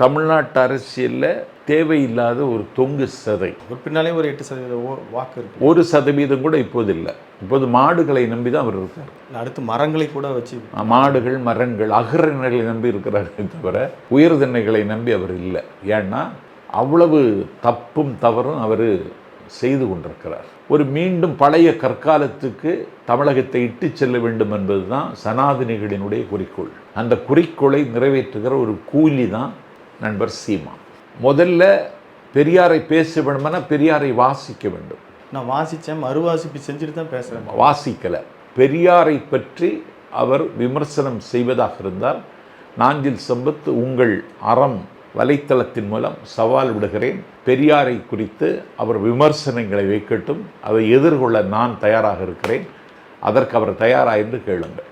தமிழ்நாட்டு அரசியலில் தேவையில்லாத ஒரு தொங்கு சதை. பின்னாலே ஒரு 8% வாக்கு இருக்கு. 1% கூட இப்போது இல்லை. இப்போது மாடுகளை நம்பி தான் அவர் இருக்கார். அடுத்து மரங்களை கூட வச்சு மாடுகள் மரங்கள் அகரங்களை நம்பி இருக்கிறார்களே தவிர உயர்திண்ணைகளை நம்பி அவர் இல்லை. ஏன்னா அவ்வளவு தப்பும் தவறும் அவர் செய்து கொண்டிருக்கிறார். ஒரு மீண்டும் பழைய கற்காலத்துக்கு தமிழகத்தை இட்டு செல்ல வேண்டும் என்பது தான் சனாதனிகளினுடைய குறிக்கோள். அந்த குறிக்கோளை நிறைவேற்றுகிற ஒரு கூலி தான் நண்பர் சீமான். முதல்ல பெரியாரை பேச வேண்டுமெனா பெரியாரை வாசிக்க வேண்டும். நான் வாசித்தேன், மறுவாசிப்பு செஞ்சுட்டு தான் பேசுகிறேன். வாசிக்கலை. பெரியாரை பற்றி அவர் விமர்சனம் செய்வதாக இருந்தால் நாஞ்சில் சம்பத் உங்கள் அறம் வலைத்தளத்தின் மூலம் சவால் விடுகிறேன். பெரியாரை குறித்து அவர் விமர்சனங்களை வைக்கட்டும், அதை எதிர்கொள்ள நான் தயாராக இருக்கிறேன். அதற்கு அவர் தயாரா என்று கேளுங்கள்.